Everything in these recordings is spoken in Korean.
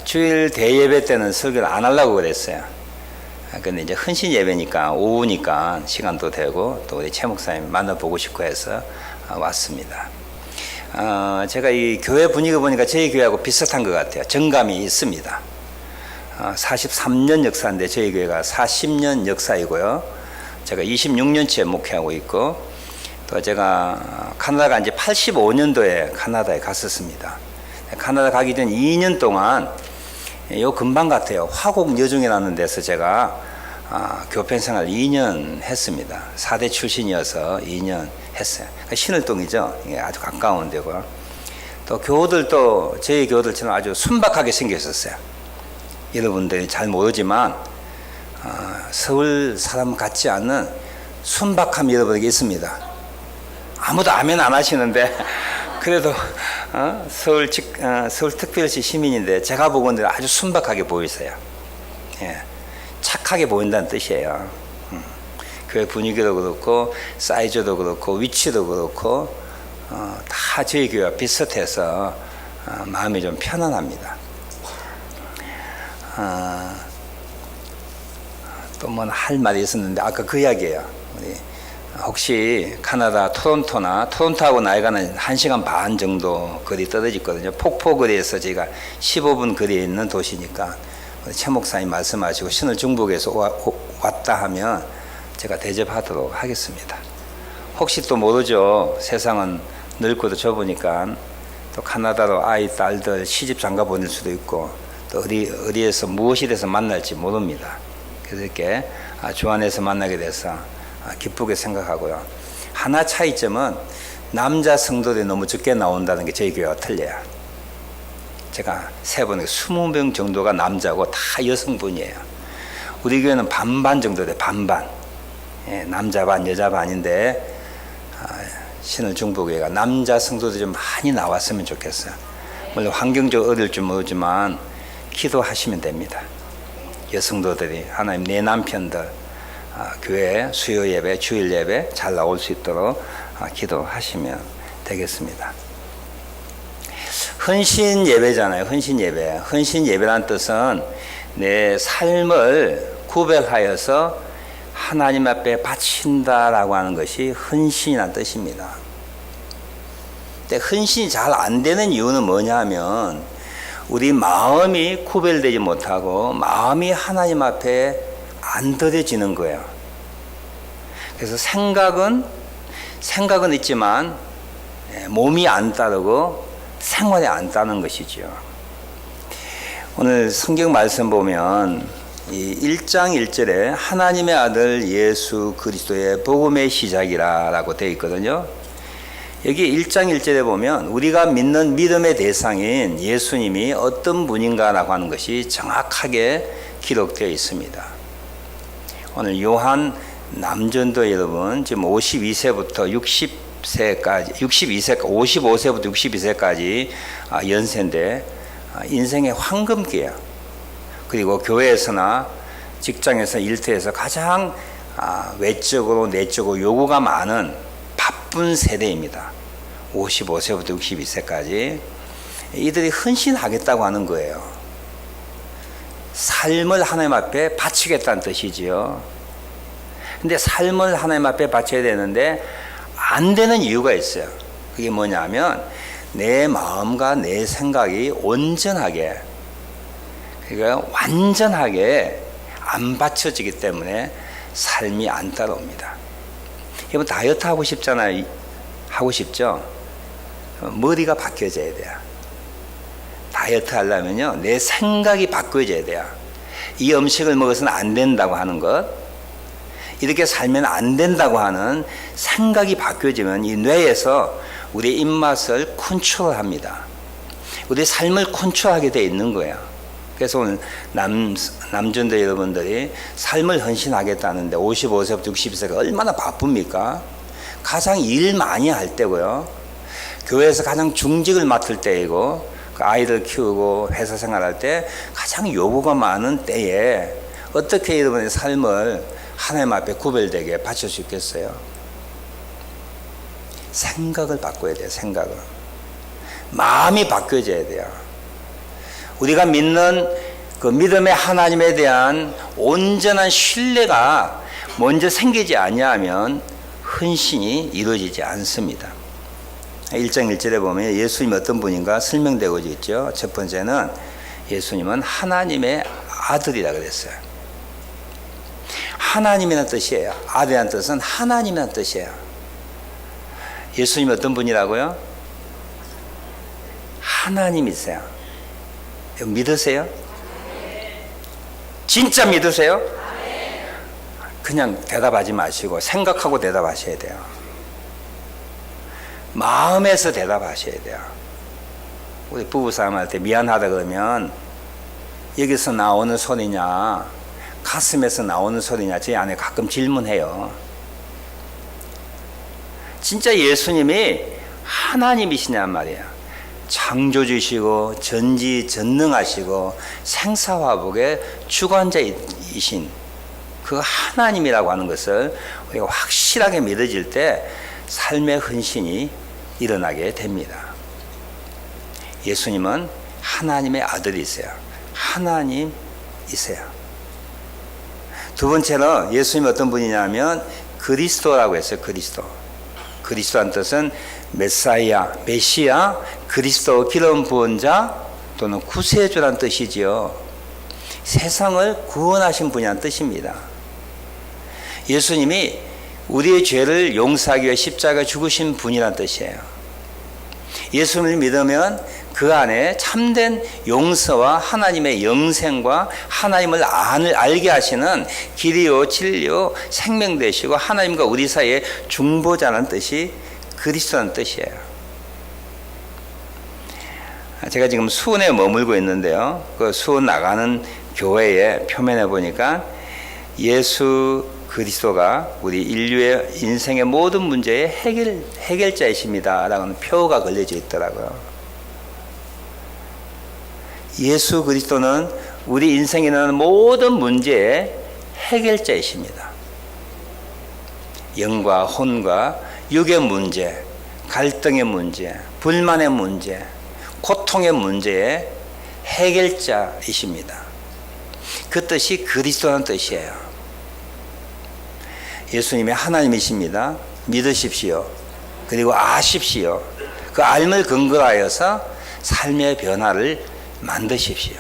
주일 대예배 때는 설교를 안 하려고 그랬어요. 근데 이제 헌신 예배니까 오후니까 시간도 되고 또 우리 최 목사님 만나보고 싶고 해서 왔습니다. 제가 이 교회 분위기 보니까 저희 교회하고 비슷한 것 같아요. 정감이 있습니다. 43년 역사인데 저희 교회가 40년 역사이고요. 제가 26년째 목회하고 있고 또 제가 카나다 간 지 85년도에 카나다에 갔었습니다. 카나다 가기 전 2년 동안 요 근방 같아요. 화곡 여중이라는 데서 제가 교편 생활 2년 했습니다. 4대 출신이어서 2년 했어요. 신을동이죠. 이게 아주 가까운 데고 또 교우들도 저희 교우들처럼 아주 순박하게 생겼었어요. 여러분들이 잘 모르지만 서울 사람 같지 않은 순박함이 여러분에게 있습니다. 아무도 아멘 안 하시는데 그래도 서울 특별시 시민인데 제가 보건대 아주 순박하게 보이세요. 예, 착하게 보인다는 뜻이에요. 교회 분위기도 그렇고 사이즈도 그렇고 위치도 그렇고 다 저희 교회와 비슷해서 마음이 좀 편안합니다. 또 뭐 할 말이 있었는데 아까 그 이야기예요. 우리 혹시 카나다 토론토하고 나이가는 1시간 반 정도 거리 떨어져 있거든요. 폭포거리에서 제가 15분 거리에 있는 도시니까 최 목사님 말씀하시고 신을 중북에서 왔다 하면 제가 대접하도록 하겠습니다. 혹시 또 모르죠. 세상은 넓고도 좁으니까 또 카나다로 아이 딸들 시집 장가 보낼 수도 있고 또 어디에서 무엇이 돼서 만날지 모릅니다. 그래서 이렇게 주 안에서 만나게 돼서 기쁘게 생각하고요. 하나 차이점은 남자 성도들이 너무 적게 나온다는 게 저희 교회와 틀려요. 제가 세번 20명 정도가 남자고 다 여성분이에요. 우리 교회는 반반 정도 돼. 반반. 예, 남자 반 여자 반인데 신을 중보교회가 남자 성도들이 좀 많이 나왔으면 좋겠어요. 물론 환경적으로 어려울 줄 모르지만 기도하시면 됩니다. 여성도들이 하나님 내 남편들 교회 수요 예배 주일 예배 잘 나올 수 있도록 기도하시면 되겠습니다. 헌신 예배잖아요. 헌신 예배. 헌신 예배란 뜻은 내 삶을 구별하여서 하나님 앞에 바친다라고 하는 것이 헌신이라는 뜻입니다. 근데 헌신이 잘 안 되는 이유는 뭐냐면 우리 마음이 구별되지 못하고 마음이 하나님 앞에 안 들여지는 거예요. 그래서 생각은 있지만 몸이 안 따르고 생활이 안 따르는 것이죠. 오늘 성경 말씀 보면 이 1장 1절에 하나님의 아들 예수 그리스도의 복음의 시작이라고 되어 있거든요. 여기 1장 1절에 보면 우리가 믿는 믿음의 대상인 예수님이 어떤 분인가라고 하는 것이 정확하게 기록되어 있습니다. 오늘 요한 남전도 여러분 지금 52세부터 55세부터 62세까지 연세인데 인생의 황금기예요. 그리고 교회에서나 직장에서 일터에서 가장 외적으로 내적으로 요구가 많은 바쁜 세대입니다. 55세부터 62세까지 이들이 헌신하겠다고 하는 거예요. 삶을 하나님 앞에 바치겠다는 뜻이지요. 근데 삶을 하나님 앞에 바쳐야 되는데 안 되는 이유가 있어요. 그게 뭐냐면 내 마음과 내 생각이 온전하게 그러니까 완전하게 안 받쳐지기 때문에 삶이 안 따라옵니다. 여러분 다이어트 하고 싶잖아요. 하고 싶죠? 머리가 바뀌어져야 돼요. 다이어트 하려면요 내 생각이 바뀌어져야 돼요. 이 음식을 먹어서는 안 된다고 하는 것, 이렇게 살면 안 된다고 하는 생각이 바뀌어지면 이 뇌에서 우리의 입맛을 컨트롤합니다. 우리 삶을 컨트롤하게 돼 있는 거예요. 그래서 오늘 남전도 여러분들이 삶을 헌신하겠다는데 55세부터 62세가 얼마나 바쁩니까? 가장 일 많이 할 때고요. 교회에서 가장 중직을 맡을 때이고 그 아이들 키우고 회사 생활할 때 가장 요구가 많은 때에 어떻게 여러분의 삶을 하나님 앞에 구별되게 바칠 수 있겠어요? 생각을 바꿔야 돼요. 생각을. 마음이 바뀌어져야 돼요. 우리가 믿는 그 믿음의 하나님에 대한 온전한 신뢰가 먼저 생기지 아니하면 헌신이 이루어지지 않습니다. 1장 1절에 보면 예수님이 어떤 분인가 설명되고 있죠. 첫 번째는 예수님은 하나님의 아들이라 그랬어요. 하나님이라는 뜻이에요. 아들이라는 뜻은 하나님이라는 뜻이에요. 예수님이 어떤 분이라고요? 하나님이세요. 믿으세요? 진짜 믿으세요? 그냥 대답하지 마시고 생각하고 대답하셔야 돼요. 마음에서 대답하셔야 돼요. 우리 부부싸움할 때 미안하다 그러면 여기서 나오는 소리냐 가슴에서 나오는 소리냐 제 안에 가끔 질문해요. 진짜 예수님이 하나님이시냔 말이에요. 창조주시고 전지전능하시고 생사화복의 주관자이신 그 하나님이라고 하는 것을 우리가 확실하게 믿어질 때 삶의 헌신이 일어나게 됩니다. 예수님은 하나님의 아들이세요. 하나님이세요. 두 번째로 예수님이 어떤 분이냐면 그리스도라고 했어요. 그리스도란 뜻은 메사이아, 메시아, 그리스도 기름 부은 자 또는 구세주란 뜻이지요. 세상을 구원하신 분이란 뜻입니다. 예수님이 우리의 죄를 용서하기 위해 십자가에 죽으신 분이란 뜻이에요. 예수님을 믿으면 그 안에 참된 용서와 하나님의 영생과 하나님을 알게 하시는 길이요 진리요 생명 되시고 하나님과 우리 사이의 중보자라는 뜻이 그리스도라는 뜻이에요. 제가 지금 수원에 머물고 있는데요. 그 수원 나가는 교회의 표면에 보니까 예수 그리스도가 우리 인류의 인생의 모든 문제의 해결자이십니다 라는 표가 걸려져 있더라고요. 예수 그리스도는 우리 인생에 있는 모든 문제의 해결자이십니다. 영과 혼과 육의 문제, 갈등의 문제, 불만의 문제, 고통의 문제의 해결자이십니다. 그 뜻이 그리스도라는 뜻이에요. 예수님이 하나님이십니다. 믿으십시오. 그리고 아십시오. 그 알을 근거로 하여서 삶의 변화를 만드십시오.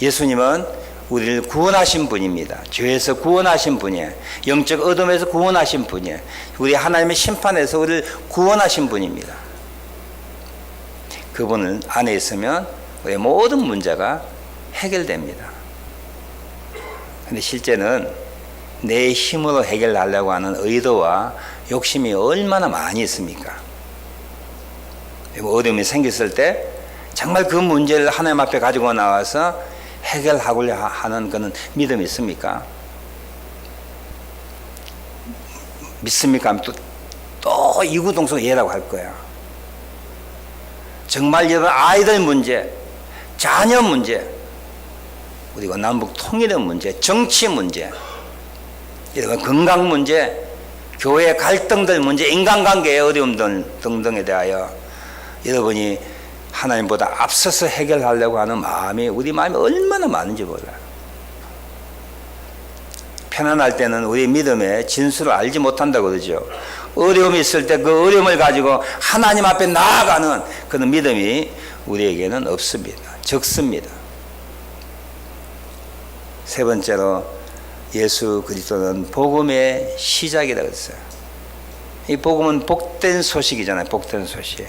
예수님은 우리를 구원하신 분입니다. 죄에서 구원하신 분이에요. 영적 어둠에서 구원하신 분이에요. 우리 하나님의 심판에서 우리를 구원하신 분입니다. 그분 안에 있으면 우리의 모든 문제가 해결됩니다. 그런데 실제는 내 힘으로 해결하려고 하는 의도와 욕심이 얼마나 많이 있습니까? 어려움이 생겼을 때 정말 그 문제를 하나님 앞에 가지고 나와서 해결하고자 하는 그런 믿음이 있습니까? 믿습니까? 또 이구동성 예라고 할 거야. 정말 여러분 아이들 문제, 자녀 문제, 그리고 남북 통일의 문제, 정치 문제, 여러분 건강 문제, 교회 갈등들 문제, 인간관계의 어려움들 등등에 대하여 여러분이 하나님보다 앞서서 해결하려고 하는 마음이 우리 마음이 얼마나 많은지 몰라요. 편안할 때는 우리 믿음의 진수를 알지 못한다고 그러죠. 어려움이 있을 때 그 어려움을 가지고 하나님 앞에 나아가는 그런 믿음이 우리에게는 없습니다. 적습니다. 세 번째로 예수 그리스도는 복음의 시작이라고 했어요. 이 복음은 복된 소식이잖아요. 복된 소식.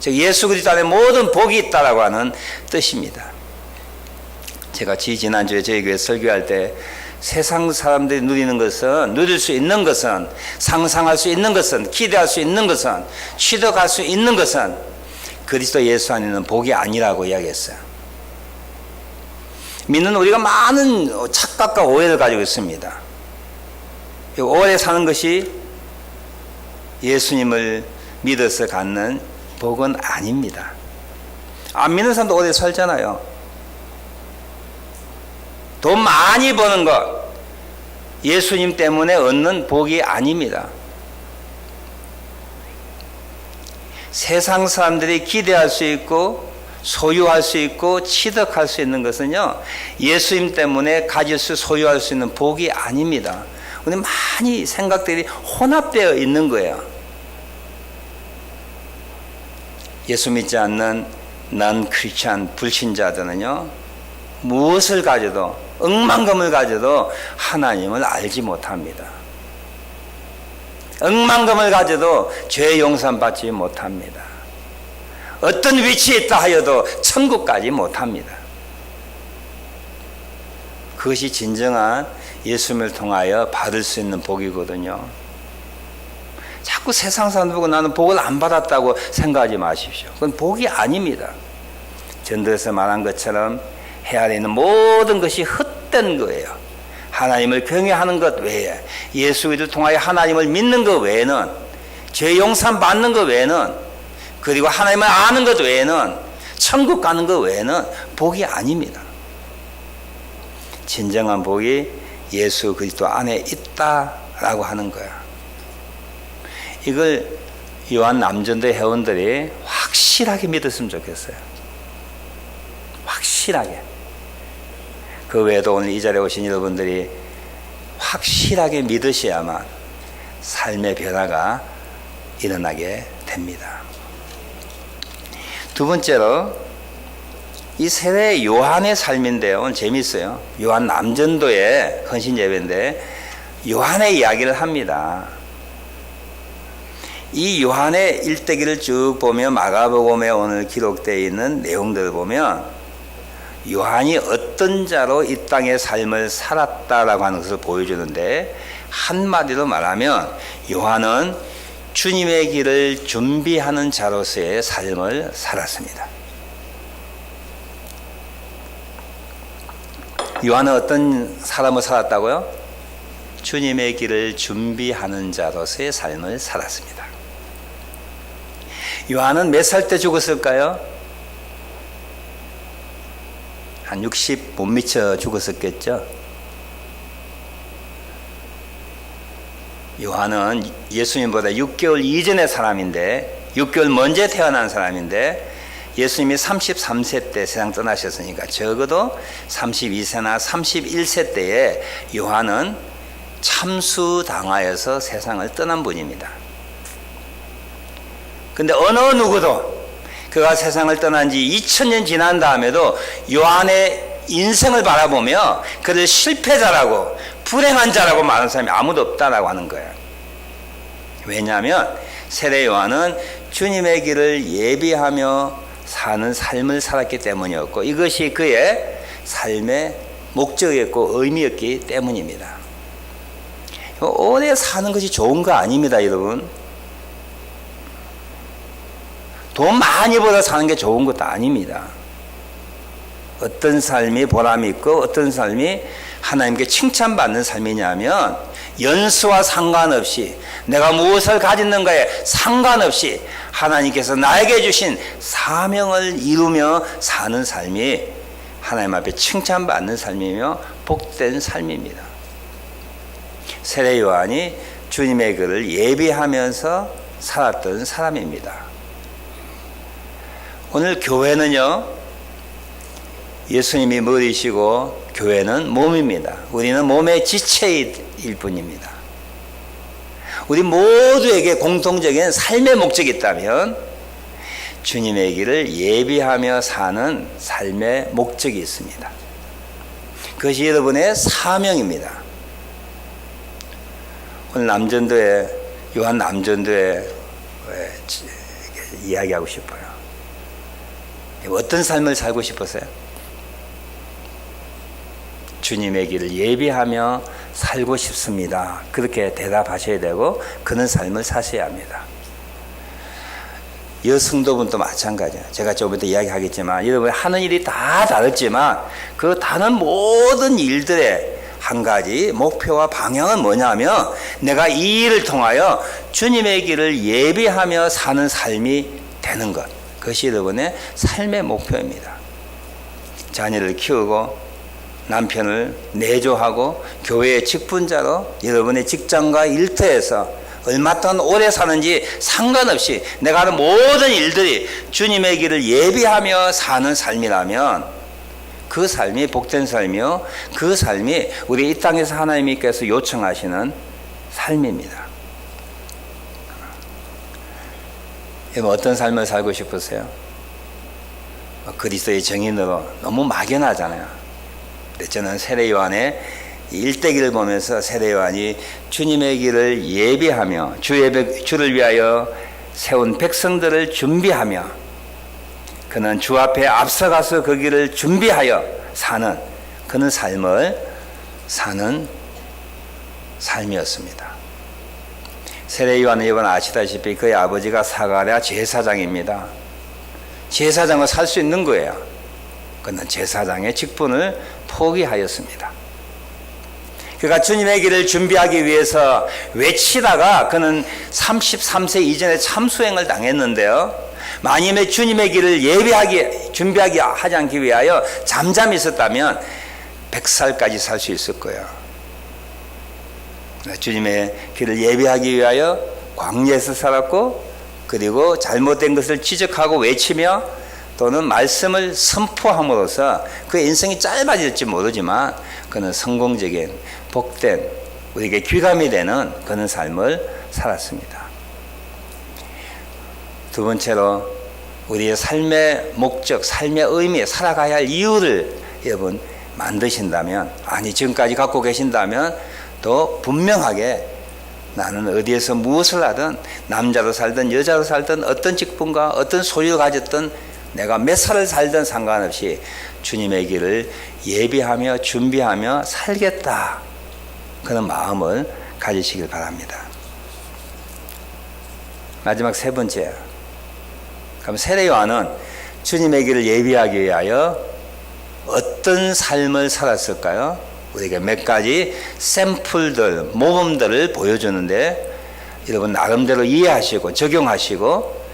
즉 예수 그리스도 안에 모든 복이 있다라고 하는 뜻입니다. 제가 지난주에 저희 교회 설교할 때 세상 사람들이 누릴 수 있는 것은, 상상할 수 있는 것은, 기대할 수 있는 것은, 취득할 수 있는 것은 그리스도 예수 안에는 복이 아니라고 이야기했어요. 믿는 우리가 많은 착각과 오해를 가지고 있습니다. 오래 사는 것이 예수님을 믿어서 갖는 복은 아닙니다. 안 믿는 사람도 오래 살잖아요. 돈 많이 버는 것, 예수님 때문에 얻는 복이 아닙니다. 세상 사람들이 기대할 수 있고 소유할 수 있고 취득할 수 있는 것은요, 예수님 때문에 가질 수, 소유할 수 있는 복이 아닙니다. 우리 많이 생각들이 혼합되어 있는 거예요. 예수 믿지 않는 난 크리스찬 불신자들은요, 무엇을 가져도, 억만금을 가져도 하나님을 알지 못합니다. 억만금을 가져도 죄 용서 받지 못합니다. 어떤 위치에 있다 하여도 천국 가지 못합니다. 그것이 진정한 예수님을 통하여 받을 수 있는 복이거든요. 자꾸 세상 사람들 보고 나는 복을 안 받았다고 생각하지 마십시오. 그건 복이 아닙니다. 전도에서 말한 것처럼 헤아리는 모든 것이 헛된 거예요. 하나님을 경외하는 것 외에, 예수 그리스도를 통하여 하나님을 믿는 것 외에는, 죄 용서 받는 것 외에는, 그리고 하나님을 아는 것 외에는, 천국 가는 것 외에는 복이 아닙니다. 진정한 복이 예수 그리스도 안에 있다라고 하는 거야. 이걸 요한 남전도 회원들이 확실하게 믿었으면 좋겠어요. 확실하게. 그 외에도 오늘 이 자리에 오신 여러분들이 확실하게 믿으셔야만 삶의 변화가 일어나게 됩니다. 두 번째로 이 세례 요한의 삶인데요. 오늘 재미있어요. 요한 남전도의 헌신 예배인데 요한의 이야기를 합니다. 이 요한의 일대기를 쭉 보면 마가복음에 오늘 기록되어 있는 내용들을 보면 요한이 어떤 자로 이 땅의 삶을 살았다라고 하는 것을 보여주는데, 한마디로 말하면 요한은 주님의 길을 준비하는 자로서의 삶을 살았습니다. 요한은 어떤 사람을 살았다고요? 주님의 길을 준비하는 자로서의 삶을 살았습니다. 요한은 몇 살 때 죽었을까요? 한 60 못 미쳐 죽었었겠죠. 요한은 예수님보다 6개월 이전의 사람인데, 6개월 먼저 태어난 사람인데, 예수님이 33세 때 세상 떠나셨으니까 적어도 32세나 31세 때에 요한은 참수당하여서 세상을 떠난 분입니다. 근데 어느 누구도 그가 세상을 떠난 지 2000년 지난 다음에도 요한의 인생을 바라보며 그를 실패자라고, 불행한 자라고 말하는 사람이 아무도 없다라고 하는 거예요. 왜냐하면 세례 요한은 주님의 길을 예비하며 사는 삶을 살았기 때문이었고, 이것이 그의 삶의 목적이었고 의미였기 때문입니다. 오래 사는 것이 좋은 거 아닙니다, 여러분. 돈 많이 벌어 사는 게 좋은 것도 아닙니다. 어떤 삶이 보람이 있고 어떤 삶이 하나님께 칭찬받는 삶이냐면, 연수와 상관없이, 내가 무엇을 가졌는가에 상관없이 하나님께서 나에게 주신 사명을 이루며 사는 삶이 하나님 앞에 칭찬받는 삶이며 복된 삶입니다. 세례 요한이 주님의 글을 예비하면서 살았던 사람입니다. 오늘 교회는요, 예수님이 머리시고 교회는 몸입니다. 우리는 몸의 지체일 뿐입니다. 우리 모두에게 공통적인 삶의 목적이 있다면 주님의 길을 예비하며 사는 삶의 목적이 있습니다. 그것이 여러분의 사명입니다. 오늘 남전도에, 요한 남전도에 이야기하고 싶어요. 어떤 삶을 살고 싶으세요? 주님의 길을 예비하며 살고 싶습니다. 그렇게 대답하셔야 되고 그런 삶을 사셔야 합니다. 여성도분도 마찬가지예요. 제가 좀 이따 이야기하겠지만 여러분 하는 일이 다 다르지만 그 다른 모든 일들의 한 가지 목표와 방향은 뭐냐면, 내가 이 일을 통하여 주님의 길을 예비하며 사는 삶이 되는 것. 그것이 여러분의 삶의 목표입니다. 자녀를 키우고 남편을 내조하고 교회의 직분자로 여러분의 직장과 일터에서 얼마 동안 오래 사는지 상관없이 내가 하는 모든 일들이 주님의 길을 예비하며 사는 삶이라면 그 삶이 복된 삶이요, 그 삶이 우리 이 땅에서 하나님께서 요청하시는 삶입니다. 여러분, 어떤 삶을 살고 싶으세요? 그리스도의 정인으로 너무 막연하잖아요. 근데 저는 세례 요한의 일대기를 보면서 세례 요한이 주님의 길을 예비하며 주를 위하여 세운 백성들을 준비하며 그는 주 앞에 앞서가서 그 길을 준비하여 사는 그는 삶을 사는 삶이었습니다. 세례 요한은 여러분 아시다시피 그의 아버지가 사가랴 제사장입니다. 제사장을 살 수 있는 거예요. 그는 제사장의 직분을 포기하였습니다. 그가 주님의 길을 준비하기 위해서 외치다가 그는 33세 이전에 참수행을 당했는데요. 만약에 주님의 길을 준비하지 않기 위하여 잠잠히 있었다면 100살까지 살 수 있을 거예요. 주님의 길을 예비하기 위하여 광야에서 살았고, 그리고 잘못된 것을 지적하고 외치며 또는 말씀을 선포함으로써 그의 인생이 짧아질지 모르지만 그는 성공적인 복된 우리에게 귀감이 되는 그런 삶을 살았습니다. 두 번째로 우리의 삶의 목적, 삶의 의미, 살아가야 할 이유를 여러분 만드신다면, 아니 지금까지 갖고 계신다면 더 분명하게 나는 어디에서 무엇을 하든 남자로 살든 여자로 살든 어떤 직분과 어떤 소유를 가졌든 내가 몇 살을 살든 상관없이 주님의 길을 예비하며 준비하며 살겠다, 그런 마음을 가지시길 바랍니다. 마지막 세 번째, 그럼 세례 요한은 주님의 길을 예비하기 위하여 어떤 삶을 살았을까요? 우리에게 몇 가지 샘플들, 모범들을 보여주는데 여러분 나름대로 이해하시고 적용하시고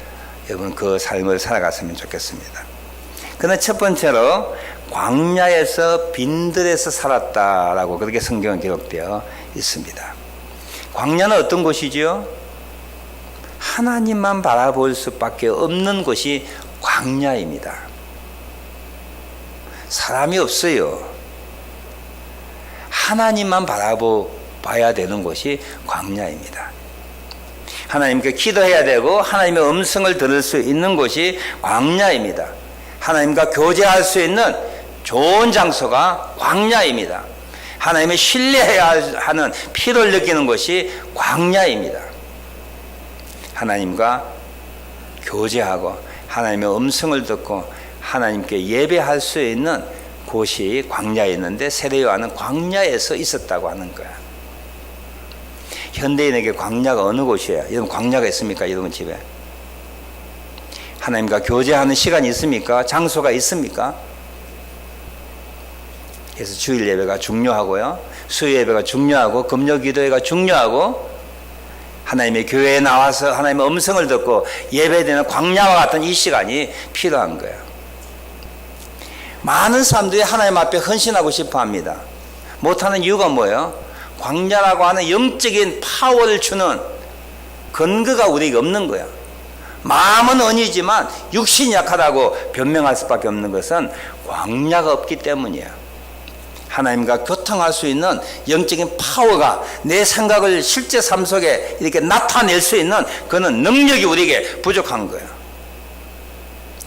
여러분 그 삶을 살아갔으면 좋겠습니다. 그러나 첫 번째로 광야에서 빈들에서 살았다라고 그렇게 성경은 기록되어 있습니다. 광야는 어떤 곳이지요? 하나님만 바라볼 수밖에 없는 곳이 광야입니다. 사람이 없어요. 하나님만 바라봐야 되는 곳이 광야입니다. 하나님께 기도해야 되고 하나님의 음성을 들을 수 있는 곳이 광야입니다. 하나님과 교제할 수 있는 좋은 장소가 광야입니다. 하나님을 신뢰해야 하는 필요를 느끼는 것이 광야입니다. 하나님과 교제하고 하나님의 음성을 듣고 하나님께 예배할 수 있는 곳이 광야에 있는데 세례 요한은 광야에서 있었다고 하는 거야. 현대인에게 광야가 어느 곳이에요? 여러분 광야가 있습니까? 여러분 집에 하나님과 교제하는 시간이 있습니까? 장소가 있습니까? 그래서 주일 예배가 중요하고요, 수요 예배가 중요하고 금요 기도회가 중요하고 하나님의 교회에 나와서 하나님의 음성을 듣고 예배되는 광야와 같은 이 시간이 필요한 거예요. 많은 사람들이 하나님 앞에 헌신하고 싶어 합니다. 못하는 이유가 뭐예요? 광야라고 하는 영적인 파워를 주는 근거가 우리에게 없는 거야. 마음은 언이지만 육신이 약하다고 변명할 수밖에 없는 것은 광야가 없기 때문이에요. 하나님과 교통할 수 있는 영적인 파워가 내 생각을 실제 삶 속에 이렇게 나타낼 수 있는 그런 능력이 우리에게 부족한 거예요.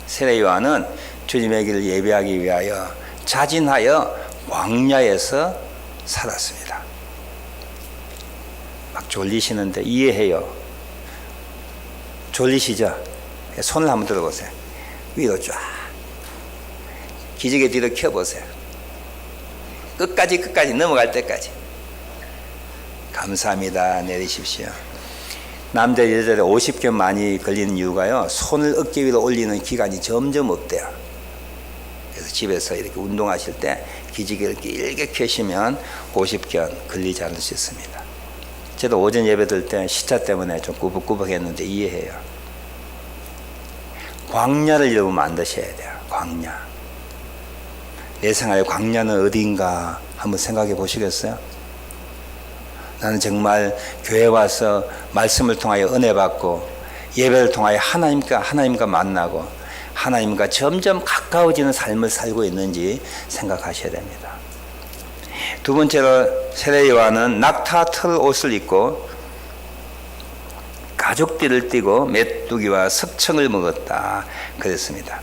세례 요한은 주님의 길을 예배하기 위하여 자진하여 광야에서 살았습니다. 막 졸리시는데 이해해요. 졸리시죠? 손을 한번 들어보세요. 위로 쫙 기지개 뒤로 켜보세요. 끝까지 넘어갈 때까지. 감사합니다. 내리십시오. 남자 여자들 50견 많이 걸리는 이유가요, 손을 어깨 위로 올리는 기간이 점점 없대요. 그래서 집에서 이렇게 운동하실 때 기지개를 길게 켜시면 50견 걸리지 않을 수 있습니다. 저도 오전 예배 들 때 시차 때문에 좀 꾸벅꾸벅 했는데 이해해요. 광야를 여러분 만드셔야 돼요. 광야. 내 생활의 광야는 어디인가 한번 생각해 보시겠어요? 나는 정말 교회 와서 말씀을 통하여 은혜 받고 예배를 통하여 하나님과 만나고 하나님과 점점 가까워지는 삶을 살고 있는지 생각하셔야 됩니다. 두 번째로 세례 요한은 낙타 털 옷을 입고 가죽띠를 띠고 메뚜기와 석청을 먹었다 그랬습니다.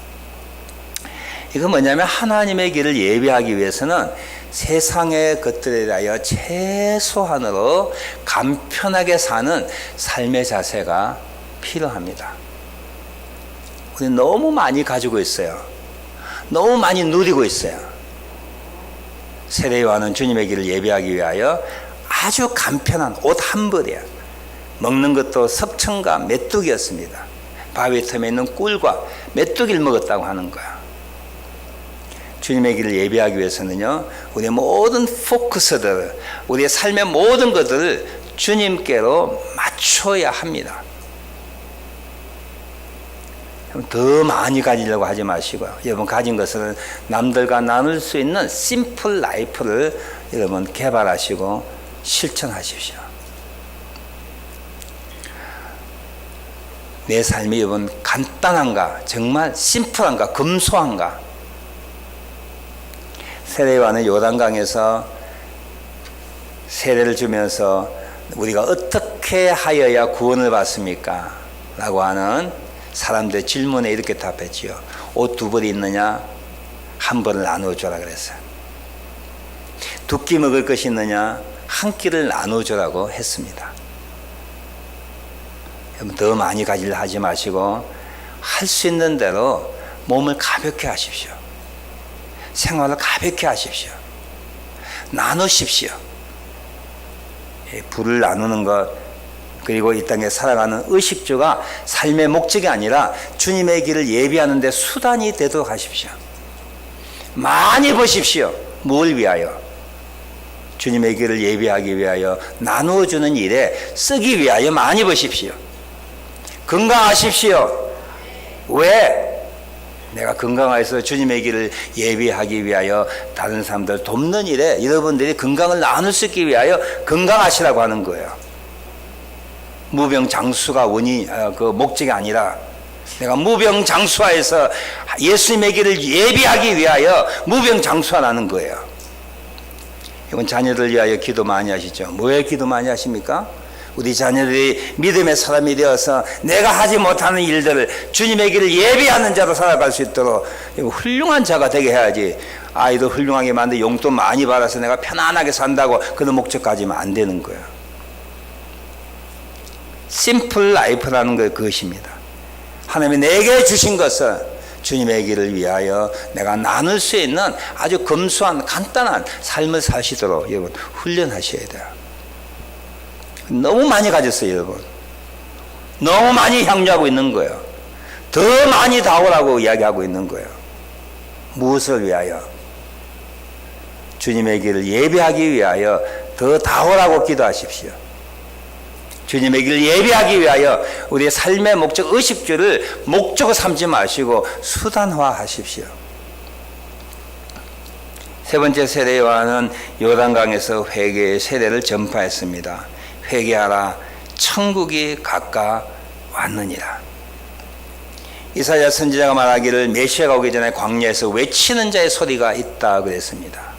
이건 뭐냐면 하나님의 길을 예비하기 위해서는 세상의 것들에 대하여 최소한으로 간편하게 사는 삶의 자세가 필요합니다. 우리는 너무 많이 가지고 있어요. 너무 많이 누리고 있어요. 세례 요한은 주님의 길을 예비하기 위하여 아주 간편한 옷 한 벌이야. 먹는 것도 석청과 메뚜기였습니다. 바위 틈에 있는 꿀과 메뚜기를 먹었다고 하는 거야. 주님의 길을 예비하기 위해서는요, 우리의 모든 포커스들을, 우리의 삶의 모든 것들을 주님께로 맞춰야 합니다. 더 많이 가지려고 하지 마시고요. 여러분 가진 것을 남들과 나눌 수 있는 심플 라이프를 여러분 개발하시고 실천하십시오. 내 삶이 여러분 간단한가, 정말 심플한가, 검소한가. 세례 요한은 요단강에서 세례를 주면서 우리가 어떻게 하여야 구원을 받습니까? 라고 하는 사람들의 질문에 이렇게 답했지요. 옷 두 벌이 있느냐? 한 벌을 나누어주라 그랬어요. 두 끼 먹을 것이 있느냐? 한 끼를 나누어주라고 했습니다. 더 많이 가지려 하지 마시고 할 수 있는 대로 몸을 가볍게 하십시오. 생활을 가볍게 하십시오. 나누십시오. 부를 나누는 것, 그리고 이 땅에 살아가는 의식주가 삶의 목적이 아니라 주님의 길을 예비하는 데 수단이 되도록 하십시오. 많이 버십시오. 뭘 위하여? 주님의 길을 예비하기 위하여 나누어주는 일에 쓰기 위하여 많이 버십시오. 건강하십시오. 왜? 내가 건강해서 주님의 길을 예비하기 위하여 다른 사람들 돕는 일에 여러분들이 건강을 나눌 수 있기 위하여 건강하시라고 하는 거예요. 무병장수가 그 목적이 아니라 내가 무병장수하여서 예수님의 길을 예비하기 위하여 무병장수하라는 거예요. 이건 자녀들 위하여 기도 많이 하시죠. 왜 기도 많이 하십니까? 우리 자녀들이 믿음의 사람이 되어서 내가 하지 못하는 일들을 주님의 길을 예비하는 자로 살아갈 수 있도록 훌륭한 자가 되게 해야지. 아이도 훌륭하게 만들 용돈 많이 받아서 내가 편안하게 산다고 그런 목적까지는 안 되는 거예요. 심플 라이프라는 게 그것입니다. 하나님이 내게 주신 것은 주님의 길을 위하여 내가 나눌 수 있는 아주 검소한 간단한 삶을 사시도록 여러분 훈련하셔야 돼요. 너무 많이 가졌어요, 여러분. 너무 많이 향유하고 있는 거예요. 더 많이 다오라고 이야기하고 있는 거예요. 무엇을 위하여? 주님의 길을 예비하기 위하여 더 다오라고 기도하십시오. 주님의 길을 예비하기 위하여 우리의 삶의 목적, 의식주를 목적으로 삼지 마시고 수단화하십시오. 세 번째 세례 요한은 요단강에서 회개의 세례를 전파했습니다. 회개하라, 천국이 가까웠느니라. 이사야 선지자가 말하기를 메시아가 오기 전에 광야에서 외치는 자의 소리가 있다 그랬습니다.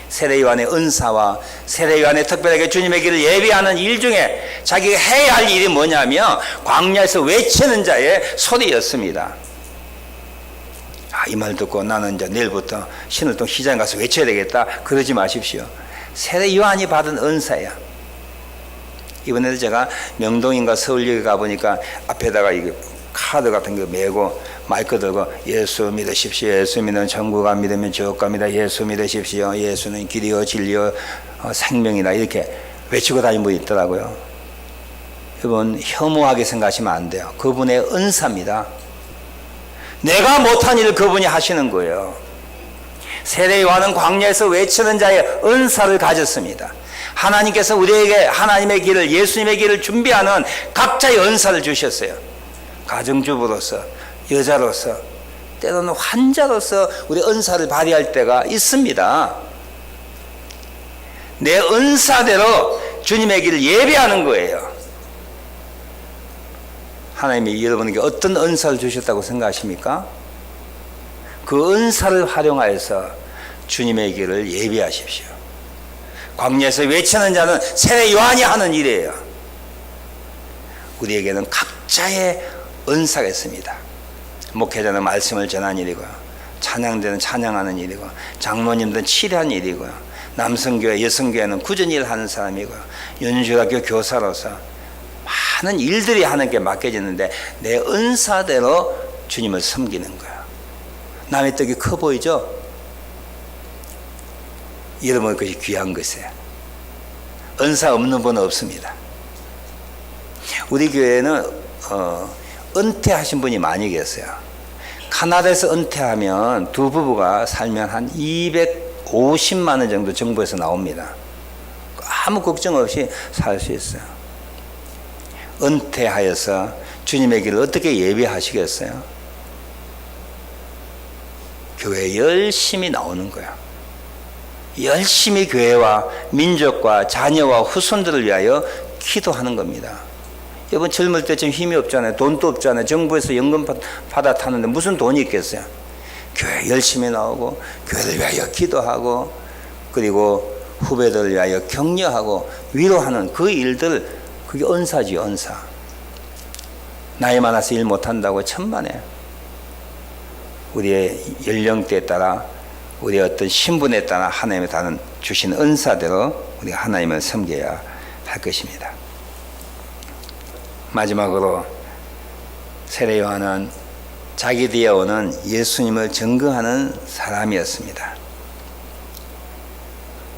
세례 요한의 은사와 세례 요한의 특별하게 주님의 길을 예비하는 일 중에 자기가 해야 할 일이 뭐냐면 광야에서 외치는 자의 소리였습니다. 이 말 듣고 나는 이제 내일부터 신을 또 시장에 가서 외쳐야 되겠다, 그러지 마십시오. 세례 요한이 받은 은사야. 이번에도 제가 명동인가 서울역에 가보니까 앞에다가 이게 카드 같은 거 메고 마이크 들고 예수 믿으십시오. 예수 믿으면 천국 안 믿으면 지옥 갑니다. 예수 믿으십시오. 예수는 길이요 진리요 생명이다. 이렇게 외치고 다니는 분이 있더라고요. 여러분 혐오하게 생각하시면 안 돼요. 그분의 은사입니다. 내가 못한 일을 그분이 하시는 거예요. 세례 요한은 광야에서 외치는 자의 은사를 가졌습니다. 하나님께서 우리에게 하나님의 길을, 예수님의 길을 준비하는 각자의 은사를 주셨어요. 가정주부로서, 여자로서, 때로는 환자로서 우리 은사를 발휘할 때가 있습니다. 내 은사대로 주님의 길을 예배하는 거예요. 하나님이 여러분에게 어떤 은사를 주셨다고 생각하십니까? 그 은사를 활용하여서 주님의 길을 예배하십시오. 광야에서 외치는 자는 세례 요한이 하는 일이에요. 우리에게는 각자의 은사가 있습니다. 목회자는 말씀을 전하는 일이고요, 찬양대는 찬양하는 일이고, 장로님들은 치료하는 일이고요, 남성교회 여성교회는 구전 일을 하는 사람이고요, 연주학교 교사로서 많은 일들이 하나님께 맡겨지는데 내 은사대로 주님을 섬기는 거예요. 남의 떡이 커 보이죠? 여러분 것이 귀한 것이에요. 은사 없는 분은 없습니다. 우리 교회는 은퇴하신 분이 많이 계세요. 카나다에서 은퇴하면 두 부부가 살면 한 250만 원 정도 정부에서 나옵니다. 아무 걱정 없이 살 수 있어요. 은퇴하여서 주님의 길을 어떻게 예배하시겠어요? 교회에 열심히 나오는 거예요. 열심히 교회와 민족과 자녀와 후손들을 위하여 기도하는 겁니다. 여러분 젊을 때 좀 힘이 없잖아요. 돈도 없잖아요. 정부에서 연금 받아 타는데 무슨 돈이 있겠어요? 교회 열심히 나오고 교회를 위하여 기도하고 그리고 후배들을 위하여 격려하고 위로하는 그 일들, 그게 은사지요. 은사. 나이 많아서 일 못한다고 천만에 우리의 연령대에 따라 우리의 어떤 신분에 따라 하나님의 다른 주신 은사대로 우리가 하나님을 섬겨야 할 것입니다. 마지막으로 세례 요한은 자기 뒤에 오는 예수님을 증거하는 사람이었습니다.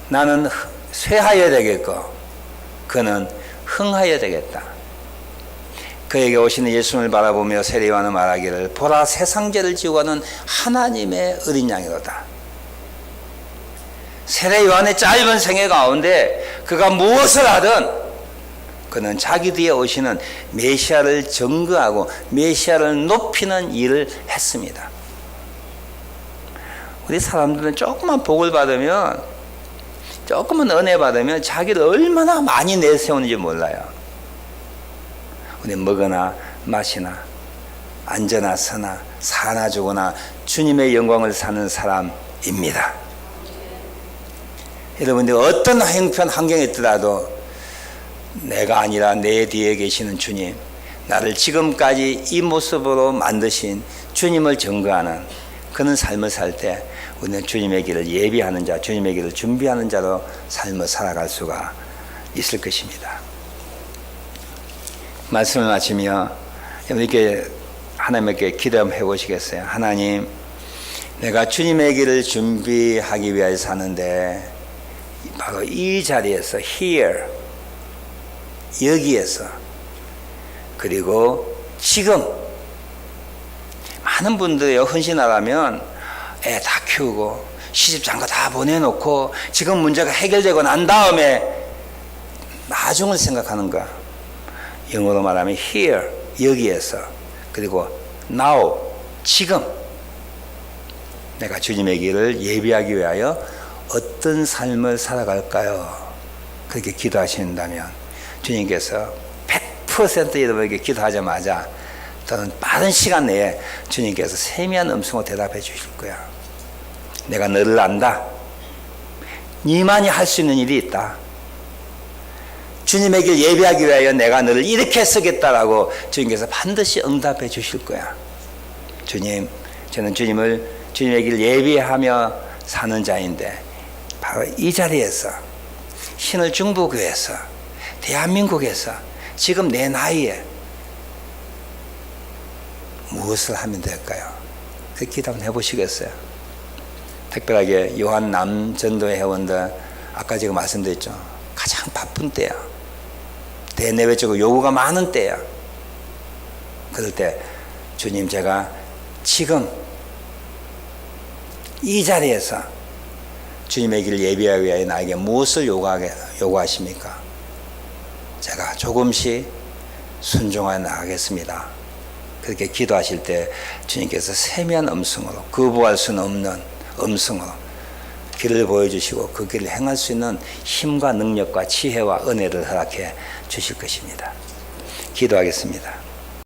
나는 쇠하여야 되겠고 그는 흥하여야 되겠다. 그에게 오시는 예수님을 바라보며 세례 요한은 말하기를 보라 세상 죄를 지고 가는 하나님의 어린 양이로다. 세례 요한의 짧은 생애 가운데 그가 무엇을 하든 그는 자기 뒤에 오시는 메시아를 증거하고 메시아를 높이는 일을 했습니다. 우리 사람들은 조금만 복을 받으면, 조금만 은혜 받으면 자기를 얼마나 많이 내세우는지 몰라요. 우리 먹으나 마시나 앉으나 서나 사나 죽으나 주님의 영광을 사는 사람입니다. 여러분들 어떤 형편 환경에 있더라도 내가 아니라 내 뒤에 계시는 주님, 나를 지금까지 이 모습으로 만드신 주님을 증거하는 그런 삶을 살 때 우리는 주님의 길을 예비하는 자, 주님의 길을 준비하는 자로 삶을 살아갈 수가 있을 것입니다. 말씀을 마치며 이렇게 하나님께 기도 한번 해보시겠어요? 하나님, 내가 주님의 길을 준비하기 위하여 사는데 바로 이 자리에서 here, 여기에서 그리고 지금 많은 분들이 헌신하라면 애 다 키우고 시집 장가 다 보내놓고 지금 문제가 해결되고 난 다음에 나중을 생각하는 거야. 영어로 말하면 here, 여기에서 그리고 now, 지금 내가 주님의 길을 예비하기 위하여 어떤 삶을 살아갈까요? 그렇게 기도하신다면 주님께서 100% 여러분에게 기도하자마자 또는 빠른 시간 내에 주님께서 세미한 음성으로 대답해 주실 거야. 내가 너를 안다. 네만이 할 수 있는 일이 있다. 주님의 길 예배하기 위하여 내가 너를 이렇게 쓰겠다라고 주님께서 반드시 응답해 주실 거야. 주님, 저는 주님의 길 예배하며 사는 자인데 바로 이 자리에서 신을 중부교회에서 대한민국에서 지금 내 나이에 무엇을 하면 될까요? 그 기도 한번 해보시겠어요? 특별하게 요한 남전도 회원들, 아까 제가 말씀드렸죠. 가장 바쁜 때야. 대내외적으로 요구가 많은 때야. 그럴 때 주님, 제가 지금 이 자리에서 주님의 길을 예비하기 위하여 나에게 무엇을 요구하십니까? 제가 조금씩 순종하여 나가겠습니다. 그렇게 기도하실 때 주님께서 세미한 음성으로, 거부할 수는 없는 음성으로 길을 보여주시고 그 길을 행할 수 있는 힘과 능력과 지혜와 은혜를 허락해 주실 것입니다. 기도하겠습니다.